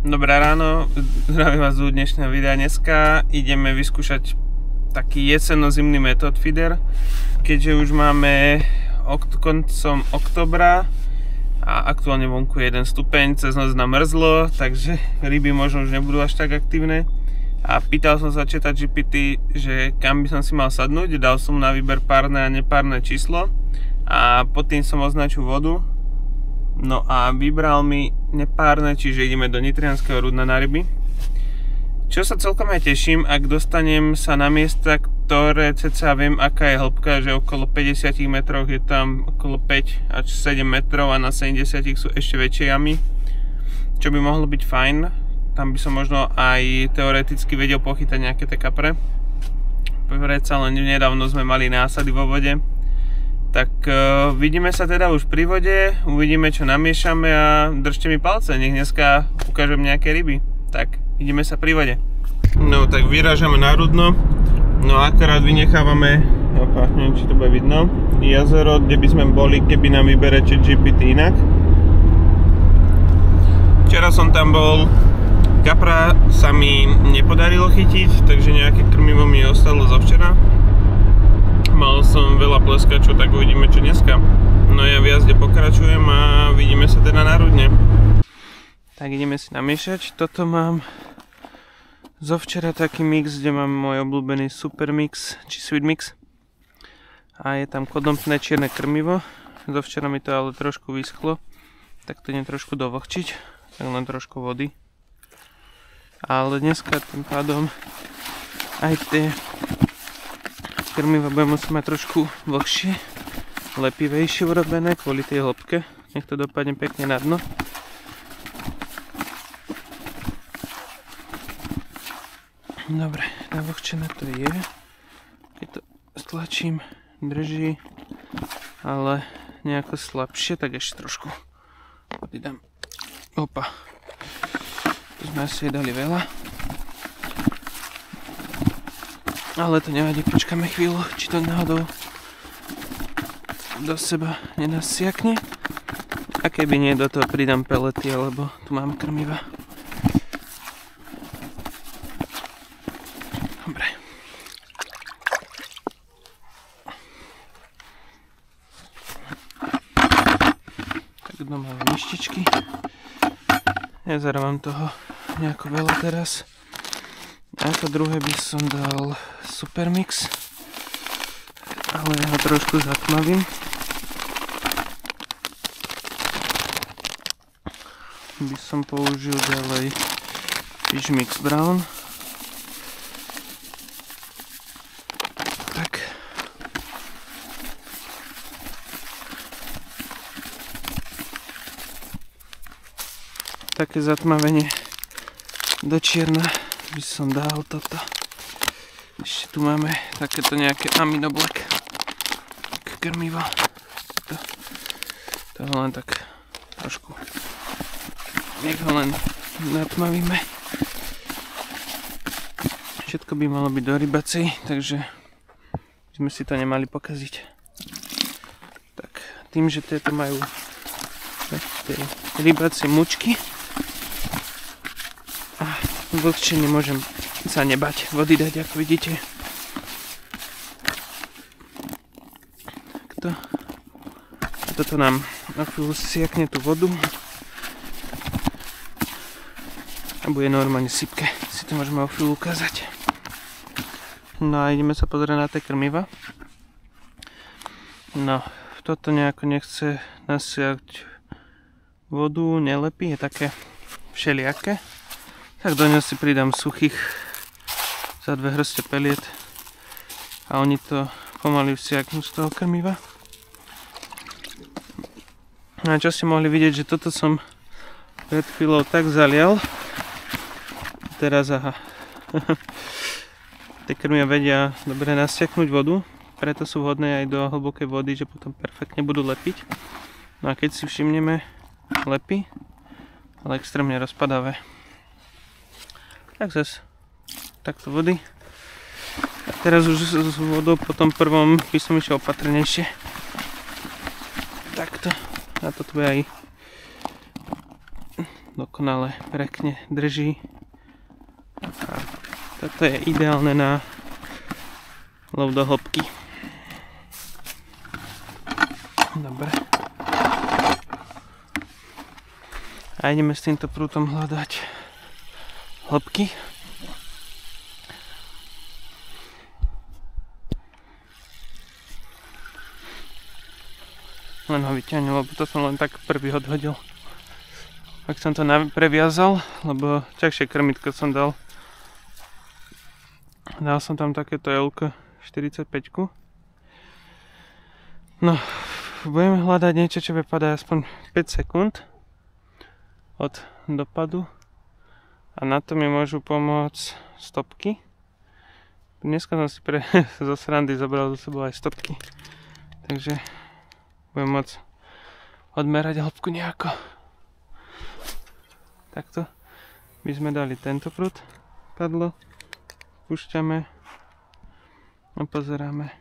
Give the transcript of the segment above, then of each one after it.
Dobré ráno, zdravím vás do dnešného videa. Dneska ideme vyskúšať taký jeseno-zimný method feeder, keďže už máme koncom oktobra a aktuálne vonku je 1 stupeň, cez noc namrzlo, takže ryby možno už nebudú až tak aktívne. A pýtal som sa ChatGPT, že kam by som si mal sadnúť, dal som na výber párne a nepárne číslo a pod tým som označil vodu. No a vybral mi nepárne, čiže ideme do Nitrianskeho Rudna na ryby. Čo sa celkom aj teším, ak dostanem sa na miesta, ktoré cca viem aká je hĺbka, že okolo 50 metroch je tam okolo 5 až 7 metrov a na 70 sú ešte väčšie jamy, čo by mohlo byť fajn. Tam by som možno aj teoreticky vedel pochytať nejaké tie kapre. Predsa len nedávno sme mali násady vo vode. Tak vidíme sa teda už pri vode, uvidíme čo namiešame a držte mi palce, nech dneska ukážem nejaké ryby. Tak, ideme sa pri vode. No tak vyrážame na Rudno, no akorát vynechávame, neviem či to bude vidno, jazero, kde by sme boli, keby nám vybere ChatGPT inak. Včera som tam bol, kapra sa mi nepodarilo chytiť, takže nejaké krmivo mi ostalo zo včera. Mal som veľa pleskačov, tak uvidíme čo dneska. No ja v jazde pokračujem a vidíme sa teda na Rudne. Tak ideme si namiešať. Toto mám zo včera taký mix, kde mám môj obľúbený super mix, či sweet mix. A je tam kodompné čierne krmivo. Zo včera mi to ale trošku vyschlo, tak to idem trošku dovlhčiť, tak len trošku vody. Ale dneska tým pádom aj tie krmiva budem musieť mať trošku vlhšie, lepivejšie urobené kvôli tej hĺbke. Nech to dopadne pekne na dno. Dobre, navlhčené to je. Keď to stlačím, drží, ale nejako slabšie, tak ešte trošku vody dám. Opa, tu sme asi dali veľa. Ale to nevadí, počkáme chvíľu, či to náhodou do seba nenasiakne. A keby nie, do toho pridám pelety, alebo tu mám krmiva. Dobre. Tak doma mám myštičky. Nezarávam toho nejako veľa teraz. A to druhé by som dal super mix, ale ja ho trošku zatmavím. By som použil ďalej fish mix brown. Tak. Také zatmavenie do čierna by som dal toto. Ešte tu máme takéto nejaké amino black krmivo. To len tak trošku, nech ho len natmavíme. Všetko by malo byť do rybacej, takže sme si to nemali pokaziť. Tak, tým, že tieto majú tie rybacie mučky a vlhčie nemôžem sa nebať vody dať, ako vidíte. Takto. A toto nám na chvíľu siakne tú vodu a bude normálne sypke. Si to môžeme o chvíľu ukázať. No a ideme sa pozrieť na tie krmiva. No, toto nejako nechce nasiať vodu, nelepí, je také všelijaké. Tak do ňa si pridám suchých za 2 hrste peliet a oni to pomaly vsiaknú z toho krmiva. A čo ste mohli vidieť, že toto som pred chvíľou tak zalial. Teraz aha. Tie krmia vedia dobre nasiaknúť vodu, preto sú vhodné aj do hlbokej vody, že potom perfektne budú lepiť. No a keď si všimneme, lepí, ale extrémne rozpadavé. Tak zase takto vody. A teraz už s vodou po tom prvom by som išiel opatrnejšie. Takto. A to tu je aj dokonale pekne drží. A toto je ideálne na lov do hĺbky. Dobre. A ideme s týmto prútom hľadať hĺbky. Len ho vyťahnem, lebo to som len tak prvý odhodil. Tak som to previazal, lebo ťažšie krmitko som dal. Dal som tam takéto L-ko 45. No, budeme hľadať niečo, čo vypadá aspoň 5 sekúnd od dopadu. A na to mi môžu pomôcť stopky. Dneska som si zo srandy zobral do sebou aj stopky. Takže budem môcť odmerať hĺbku nejako. Takto by sme dali tento prúd, padlo, púšťame a pozeráme.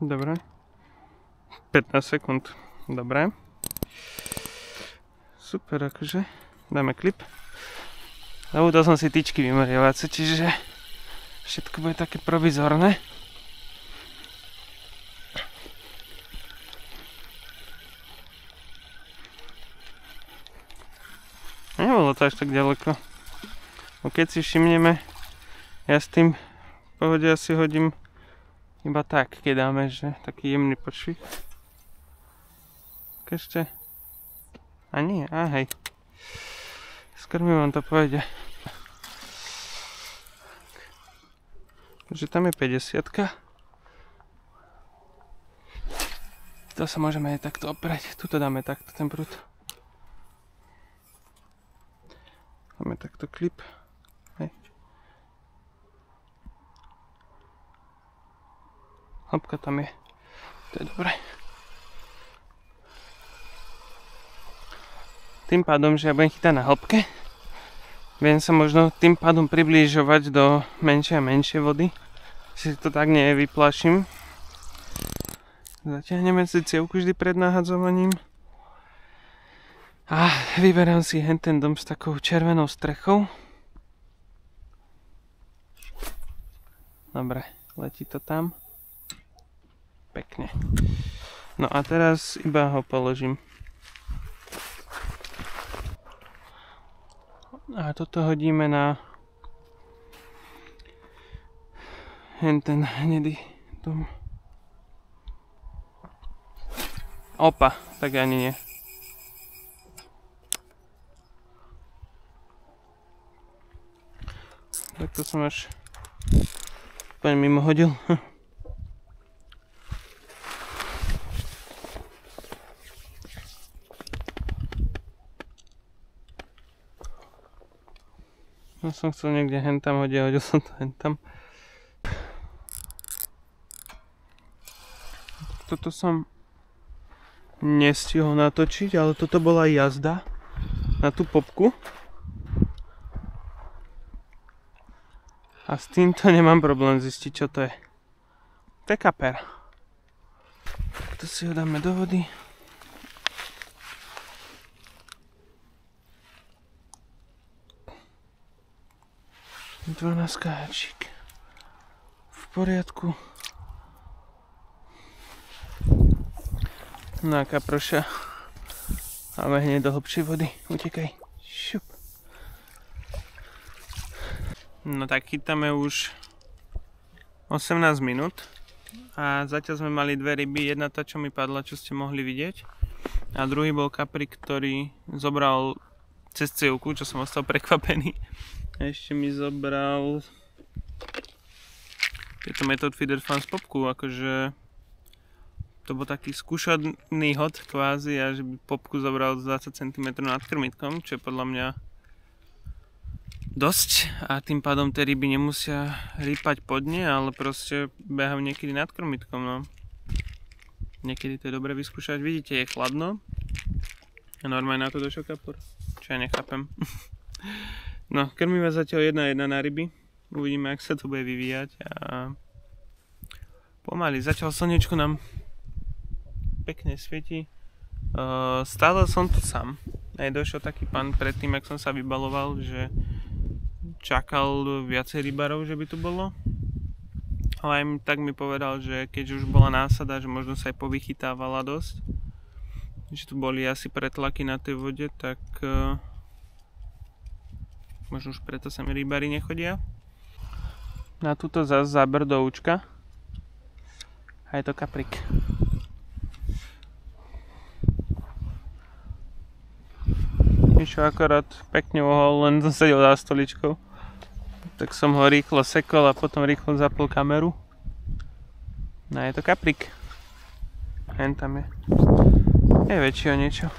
Dobre. 15 sekúnd. Dobre. Super, akože. Dáme klip. Zabudol som si tyčky vymeriavace, čiže všetko bude také provizorné. Nebolo to až tak ďaleko. No keď si všimneme, ja s tým v pohode asi hodím iba tak, keď dáme, že taký jemný počvik. Ešte. A nie, hej. Skôr mi vám to pôjde. Takže tam je 50-ka. To sa môžeme aj takto oprieť. Tuto dáme takto ten prúd. Dáme takto klip. Hej. Hĺbka tam je. To je dobré. Tým pádom, že ja budem chytať na hĺbke, viem sa možno tým pádom priblížovať do menšej a menšej vody. Si to tak nevyplaším. Zatiahneme si cievku vždy pred nahadzovaním. A vyberám si ten dom s takou červenou strechou. Dobre, letí to tam. Pekne. No a teraz iba ho položím. A toto hodíme na ten hnedý dom. Opa, tak ani nie. Tak to som až úplne mimo hodil. No som chcel niekde hentam hodiť, hodil som to hentam. Toto som nestihol natočiť, ale toto bola jazda na tú popku. A s týmto nemám problém zistiť, čo to je. To je kaper. To si ho dáme do vody. Dvanáskáčik. V poriadku. No a kaproša. Máme hneď do hlbšej vody. Utekaj. Šup. No tak chytáme už 18 minút. A zatiaľ sme mali dve ryby. Jedna tá, čo mi padla, čo ste mohli vidieť. A druhý bol kaprik, ktorý zobral cez cievku, čo som ostal prekvapený. Ešte mi zobral tieto Method Feeder Fans popku, akože to bol taký skúšaný hod kvázi a že by popku zobral 20 cm nad krmitkom, čo je podľa mňa dosť a tým pádom tie ryby nemusia rýpať pod ne, ale proste behajú niekedy nad krmitkom, no. Niekedy to je dobre vyskúšať, vidíte, je chladno a normálne na to došiel kapor, čo ja nechápem. No, krmiva zatiaľ 1:1 na ryby. Uvidíme, ak sa to bude vyvíjať a pomaly. Zatiaľ slnečko nám pekne svieti. Stále som tu sám. Aj došiel taký pán predtým, ak som sa vybaloval, že čakal viacej rybárov, že by tu bolo. Ale aj tak mi povedal, že keď už bola násada, že možno sa aj povychytávala dosť, že tu boli asi pretlaky na tej vode, tak možno už preto sa mi rybári nechodia. Na túto zase záber do účka. A je to kaprik. Mišo akorát pekne uhol, len sedel za stoličkou. Tak som ho rýchlo sekol a potom rýchlo zapol kameru. No je to kaprik. Hen tam je. Je väčší o niečo.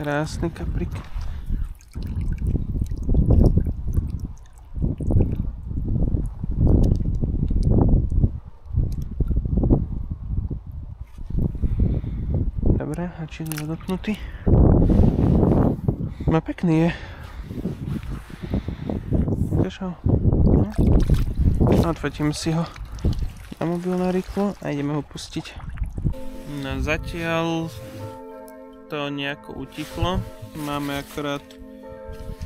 Krásny kaprik. Dobre, a či je odopnutý? No pekný je. Ukážal? No. Odfotím si ho na mobil na rýchlo a ideme ho pustiť. No zatiaľ to nejako utichlo. Máme akorát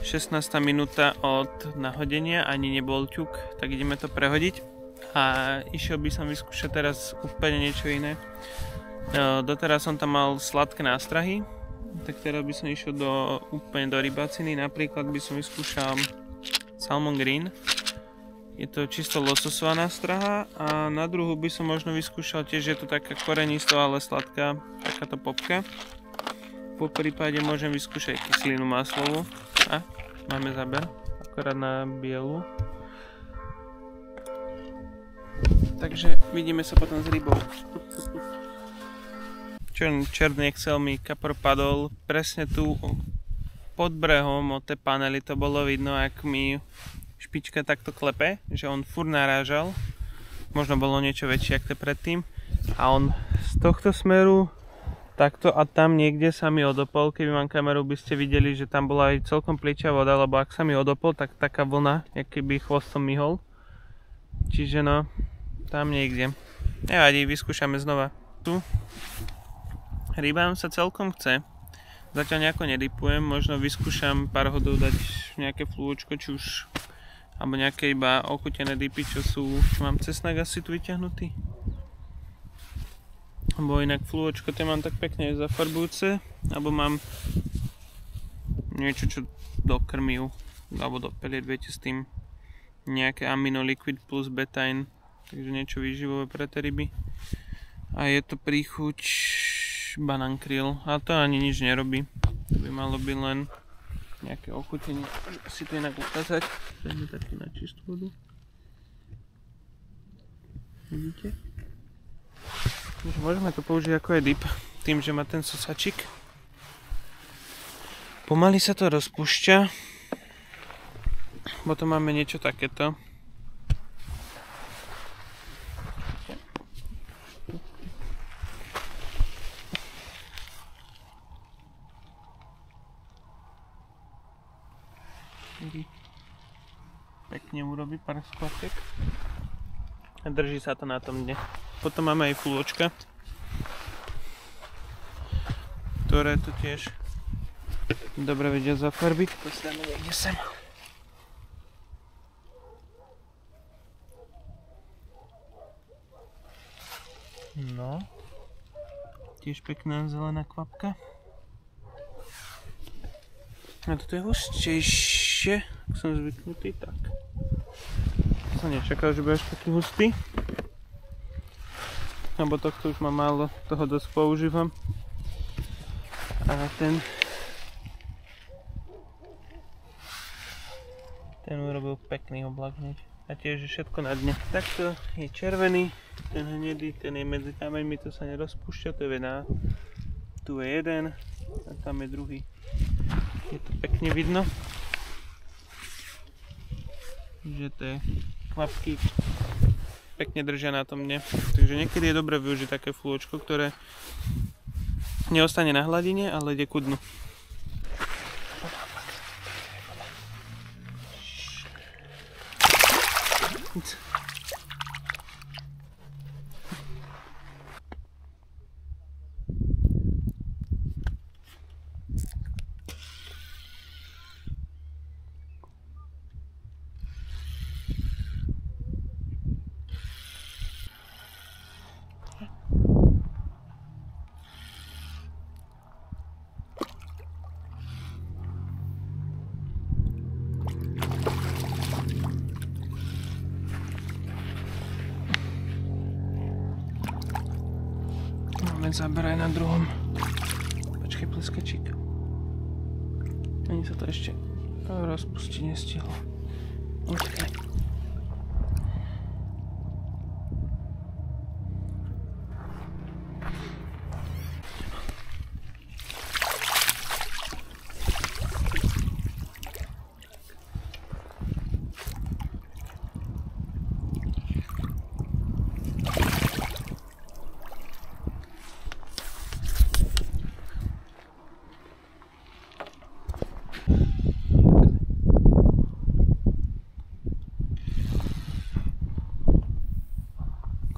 16. minúta od nahodenia, ani nebol ťuk, tak ideme to prehodiť. A išiel by som vyskúšať teraz úplne niečo iné. Doteraz som tam mal sladké nástrahy, tak teraz by som išiel úplne do rybaciny. Napríklad by som vyskúšal Salmon Green. Je to čisto lososová nástraha a na druhu by som možno vyskúšal tiež, je to taká korenisto, ale sladká, takáto popka. Po prípade môžem vyskúšať kyselinu maslovú. A máme záber, akorát na bielu. Takže vidíme sa potom s rybou. Černý Excel mi kapor padol presne tu pod brehom od tej panely. To bolo vidno, ak mi špička takto klepe, že on furt narážal. Možno bolo niečo väčšie ako to predtým. A on z tohto smeru takto a tam niekde sa mi odopol. Keby mám kameru, by ste videli, že tam bola aj celkom pličia voda, lebo ak sa mi odopol, tak taká vlna, jak keby chvostom myhol. Čiže no, tam niekde. Nevadí, vyskúšame znova. Tu rybám sa celkom chce. Zatiaľ nejako nedipujem, možno vyskúšam pár hodov dať nejaké flúčko, či už alebo nejaké iba ochutené dipy, čo mám cesnak asi tu vyťahnutý. Alebo inak flúočko, tie mám tak pekne zafarbujúce, alebo mám niečo, čo do krmiu, alebo do peliet, viete, s tým nejaké amino liquid plus betain, takže niečo výživové pre tie ryby. A je to príchuť banán krill, ale to ani nič nerobí, to by malo byť len nejaké ochutenie. Môžem si to inak ukázať, dajme taký na čistú vodu. Vidíte? Môžeme to použiť ako aj dip, tým, že má ten sosačik. Pomaly sa to rozpúšťa. Potom máme niečo takéto. Pekne urobí pár skvatek. A drží sa to na tom dne. Potom máme aj flúočka, ktoré tu tiež dobre vedia zafarbiť. To si dáme niekde sem. No, tiež pekná zelená kvapka. A toto je hustejšie, ak som zvyknutý, tak. Som nečakal, že bude až taký hustý. Lebo tohto už mám málo, toho dosť používam. A ten urobil pekný oblak hneď. A tiež je všetko na dne. Takto je červený, ten hnedý, ten je medzi kameňmi, to sa nerozpúšťa, to je vená. Tu je jeden a tam je druhý. Je to pekne vidno, že tie kvapky pekne držia na tom dne. Takže niekedy je dobré využiť také flôčko, ktoré neostane na hladine, ale ide ku dnu. Máme záber aj na druhom. Počkej, pleskačík. Ani sa to ešte rozpustiť nestihlo. Okay.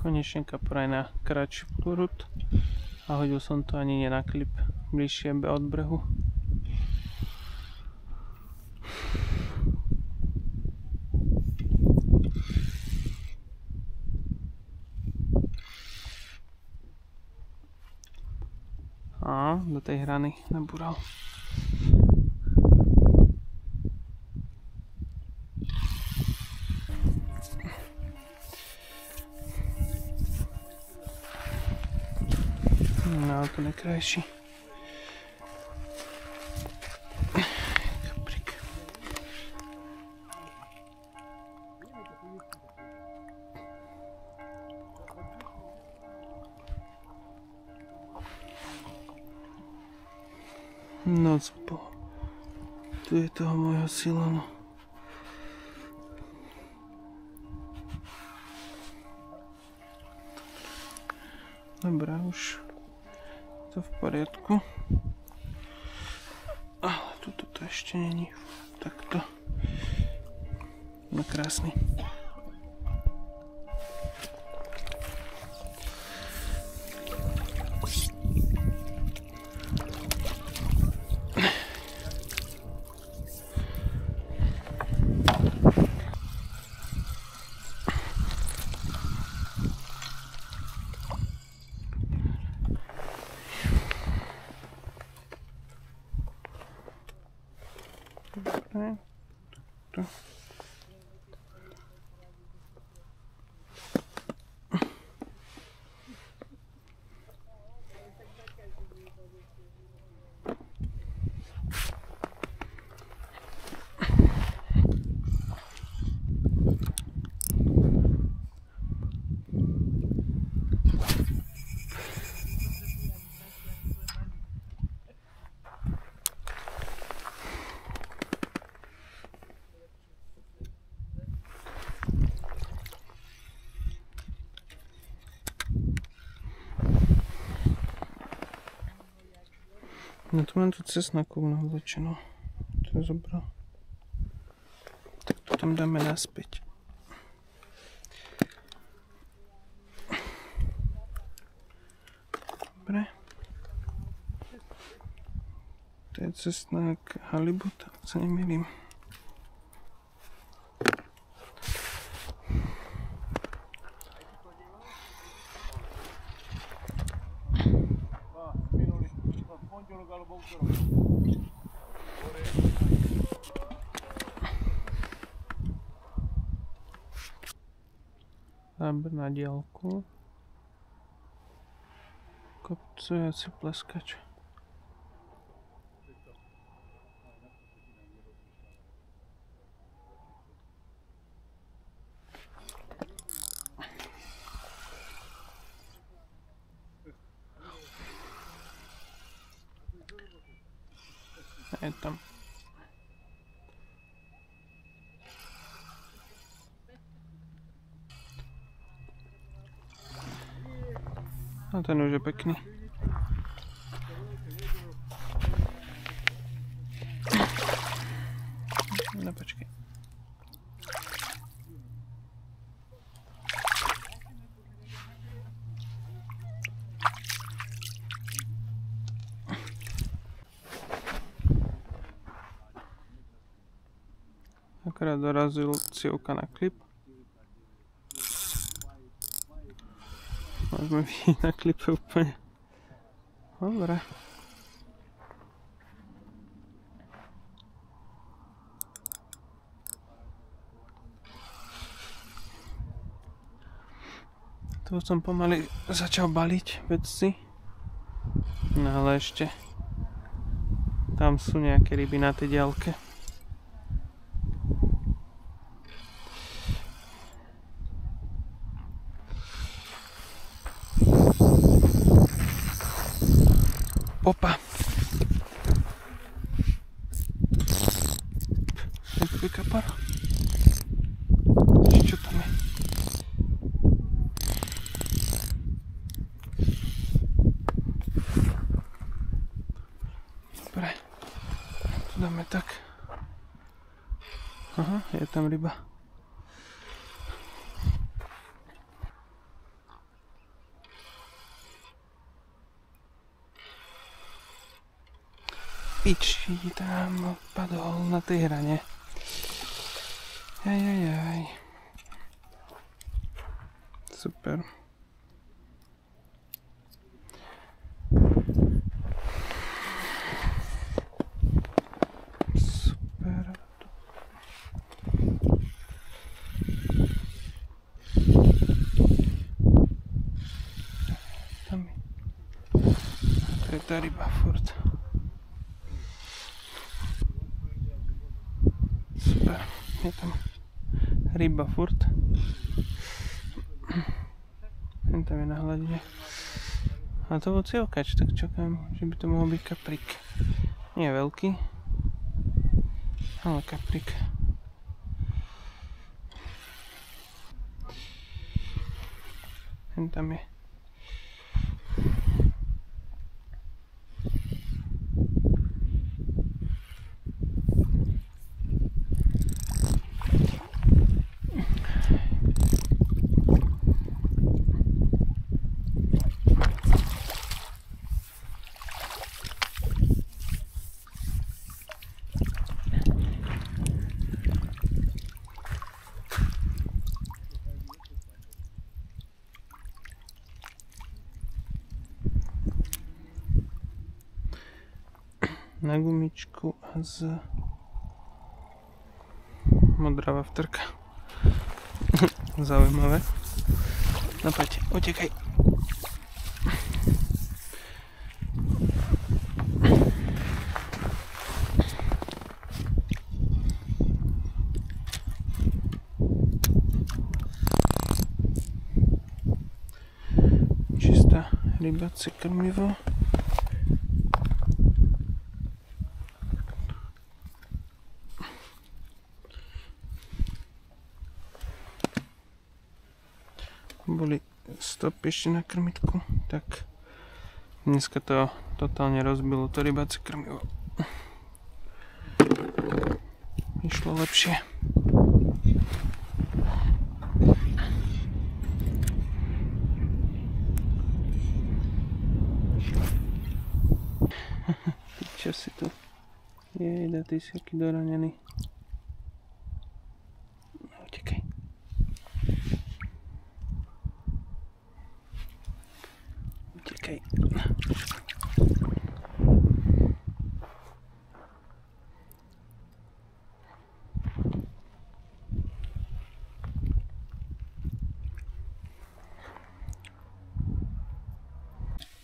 Konečne kapra aj na kratší prúd a hodil som to ani nie na klip bližšie od brehu. A do tej hrany nabúral. No, to najkrajší. Kaprik. Noc po. Tu je toho môjho silonu. Dobre, už to v poriadku. Ale tuto to ešte není takto. No krásny. No tu mám tu cesnakovú navlečenú. To je zobral. Tak to tam dáme naspäť. Dobre. To je cesnak halibut, ak sa nemýlim. Záber na diaľku. Kopcojací pleskač. Je tam. No ten už je pekný. No počkej. Akorát dorazil cievka na klip. Môžeme vidieť na klipe úplne. Dobre. Tu som pomaly začal baliť veci. No ale ešte tam sú nejaké ryby na tej diaľke. Opa! Nejaký kapar. Čo tam je? Dobre. Tu dáme tak. Aha, je tam ryba. Piči, tam padol na tej hrane. Jajajaj. Super. Super. Tam je. To je tá ryba furt. Super, je tam ryba furt. Ten tam je na hladine. A to bol cievkač, tak čakám, že by to mohol byť kaprik. Nie je veľký, ale kaprik. Ten tam je. Na gumičku a z modrá vafterka. Zaujímavé. No poď, utekaj. Čistá rybacie krmivo. Boli stopy ešte na krmitku, tak dneska to totálne rozbilo to rybacie krmivo. Išlo lepšie. Ty čo si tu? Jejda, ty si aký doranený. Utekaj. Utekaj.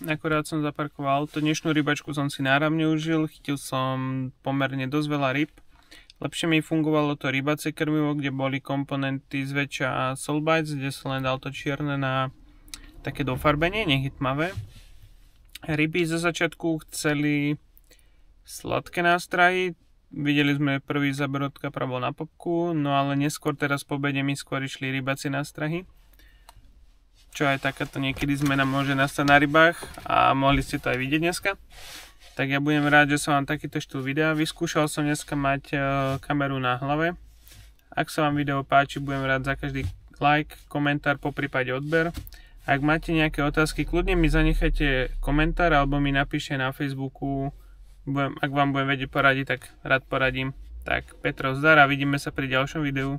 Akurát som zaparkoval, tú dnešnú rybačku som si náramne užil, chytil som pomerne dosť veľa ryb. Lepšie mi fungovalo to rybacie krmivo, kde boli komponenty zväčša Soul Bites, kde som len dal to čierne na také dofarbenie, nech je tmavé. Ryby zo začiatku chceli sladké nástrahy, videli sme prvý záber od kapra bol na popku, no ale neskôr teraz po obede mi skôr išli rybacie nástrahy. čo aj takáto niekedy zmena môže nastať na rybách a mohli ste to aj vidieť dneska. Tak ja budem rád, že som vám takýto štýl videa. Vyskúšal som dneska mať kameru na hlave. Ak sa vám video páči, budem rád za každý like, komentár, poprípade odber. Ak máte nejaké otázky, kľudne mi zanechajte komentár alebo mi napíšte na Facebooku. Ak vám budem vedieť poradiť, tak rád poradím. Tak Petro, zdar a vidíme sa pri ďalšom videu.